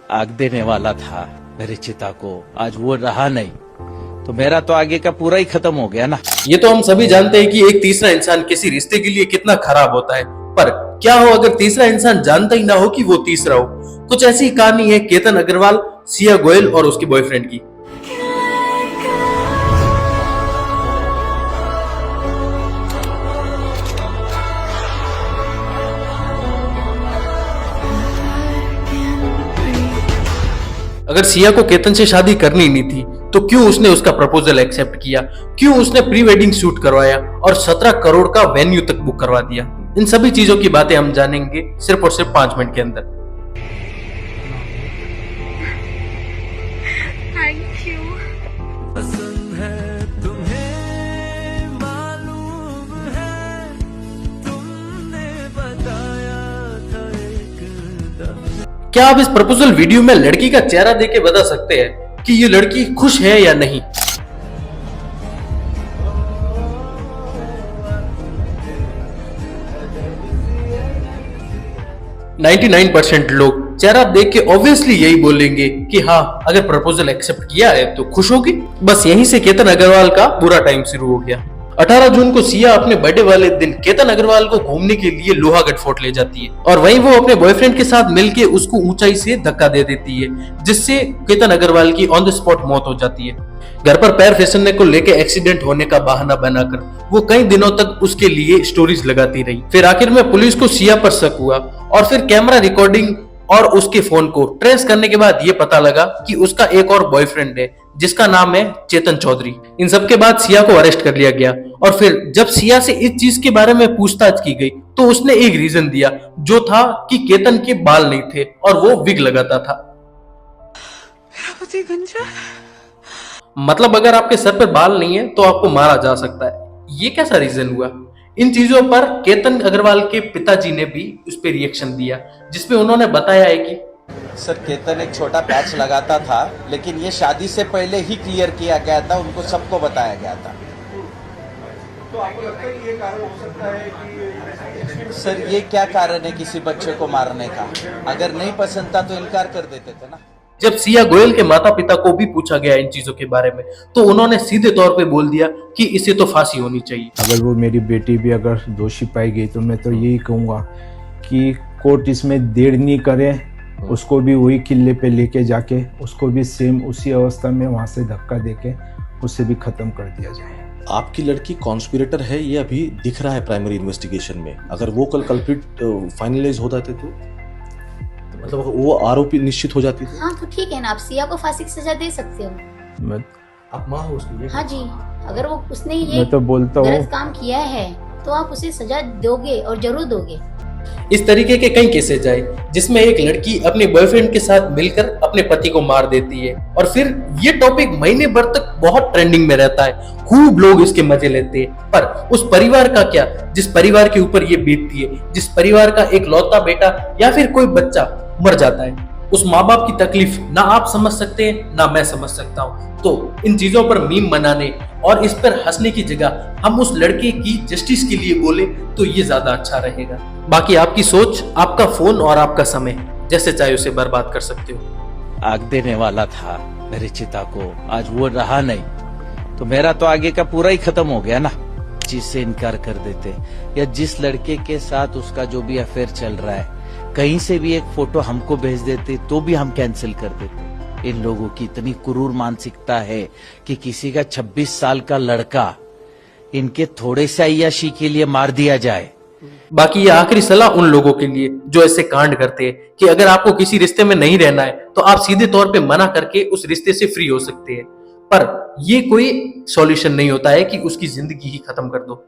आग देने वाला था मेरी चिता को, आज वो रहा नहीं तो मेरा तो आगे का पूरा ही खत्म हो गया ना। ये तो हम सभी जानते हैं कि एक तीसरा इंसान किसी रिश्ते के लिए कितना खराब होता है, पर क्या हो अगर तीसरा इंसान जानता ही ना हो कि वो तीसरा हो। कुछ ऐसी कहानी है केतन अग्रवाल, सिया गोयल और उसके बॉयफ्रेंड की। अगर सिया को केतन से शादी करनी नहीं थी तो क्यों उसने उसका प्रपोजल एक्सेप्ट किया, क्यों उसने प्री वेडिंग शूट करवाया और 17 करोड़ का वेन्यू तक बुक करवा दिया। इन सभी चीजों की बातें हम जानेंगे सिर्फ और सिर्फ 5 मिनट के अंदर। Thank you. पसंद है तुम्हें मालूम है, तुमने बताया था एक दफा। क्या आप इस प्रपोजल वीडियो में लड़की का चेहरा देख के बता सकते हैं कि ये लड़की खुश है या नहीं? %99 लोग चेहरा देख के ऑब्वियसली यही बोलेंगे कि हाँ, अगर प्रपोजल एक्सेप्ट किया है तो खुश होगी। बस यहीं से केतन अग्रवाल का बुरा टाइम शुरू हो गया। 18 जून को सिया अपने बर्थडे वाले दिन केतन अग्रवाल को घूमने के लिए लोहागढ़ फोर्ट ले जाती है और वहीं वो अपने बॉयफ्रेंड के साथ मिलके उसको ऊंचाई से धक्का दे देती है, जिससे केतन अग्रवाल की ऑन द स्पॉट मौत हो जाती है। घर पर पैर फिसलने को लेकर एक्सीडेंट होने का बहाना बनाकर वो कई दिनों तक उसके लिए स्टोरीज लगाती रही। फिर आखिर में पुलिस को सिया पर शक हुआ और फिर कैमरा रिकॉर्डिंग और उसके फोन को ट्रेस करने के बाद ये पता लगा कि उसका एक और बॉयफ्रेंड है जिसका नाम है चेतन चौधरी। इन सब के बाद सिया को अरेस्ट कर लिया गया और फिर जब सिया से इस चीज के बारे में पूछताछ की गई तो उसने एक रीजन दिया, जो था कि केतन के बाल नहीं थे और वो विग लगाता था। मतलब अगर आपके सर पर बाल नहीं है तो आपको मारा जा सकता है। ये कैसा रीजन हुआ? इन चीजों पर केतन अग्रवाल के पिताजी ने भी उस पर रिएक्शन दिया, जिसमें उन्होंने बताया है कि सर, केतन एक छोटा पैच लगाता था, लेकिन ये शादी से पहले ही क्लियर किया गया था, उनको सबको बताया गया था। तो आपको लगता है कि ये कारण हो सकता है कि सर, ये क्या कारण है किसी बच्चे को मारने का? अगर नहीं पसंद था तो इनकार कर देते थे ना। जब सिया गोयल के माता पिता को भी पूछा गया इन चीजों के बारे में तो उन्होंने सीधे तौर पे बोल दिया कि इसे तो फांसी होनी चाहिए। अगर वो मेरी बेटी भी अगर दोषी पाई गई तो मैं तो यही कहूँगा कि कोर्ट इसमें देर नहीं करे, उसको भी वही किले पे लेके जाके उसको भी सेम उसी अवस्था में वहाँ से धक्का देके उसे भी खत्म कर दिया जाए। आपकी लड़की कॉन्स्पिरेटर है, ये अभी दिख रहा है प्राइमरी इन्वेस्टिगेशन में। अगर वो कल कल्प्रिट फाइनलाइज हो जाते तो मतलब वो आरोपी निश्चित हो जाती थी। हाँ तो ठीक है ना, आप सिया को फांसी की सजा दे सकते हो। आप माँ हो उसकी? हाँ जी, अगर वो उसने ये मैं तो बोलता हूँ गलत काम किया है तो आप उसे सजा दोगे और जरूर दोगे। इस तरीके के कई केसेस आए जिसमें एक लड़की अपने बॉयफ्रेंड के साथ मिलकर अपने पति को मार देती है और फिर ये टॉपिक महीने भर तक बहुत ट्रेंडिंग में रहता है, खूब लोग इसके मजे लेते हैं। पर उस परिवार का क्या, जिस परिवार के ऊपर ये बीतती है, जिस परिवार का एक लौता बेटा या फिर कोई बच्चा मर जाता है, उस माँ बाप की तकलीफ ना आप समझ सकते हैं ना मैं समझ सकता हूँ। तो इन चीजों पर मीम बनाने और इस पर हंसने की जगह हम उस लड़के की जस्टिस के लिए बोले तो ये ज्यादा अच्छा रहेगा। बाकी आपकी सोच, आपका फोन और आपका समय, जैसे चाहे उसे बर्बाद कर सकते हो। आग देने वाला था मेरी चिता को, आज वो रहा नहीं तो मेरा तो आगे का पूरा ही खत्म हो गया ना। चीज से इनकार कर देते या जिस लड़के के साथ उसका जो भी अफेयर चल रहा है कहीं से भी एक फोटो हमको भेज देते तो भी हम कैंसिल कर देते। इन लोगों की इतनी क्रूर मानसिकता है कि किसी का 26 साल का लड़का इनके थोड़े से अय्याशी के लिए मार दिया जाए। बाकी ये आखिरी सलाह उन लोगों के लिए जो ऐसे कांड करते हैं कि अगर आपको किसी रिश्ते में नहीं रहना है तो आप सीधे तौर पे मना करके उस रिश्ते से फ्री हो सकते हैं, पर ये कोई सॉल्यूशन नहीं होता है कि उसकी जिंदगी ही खत्म कर दो।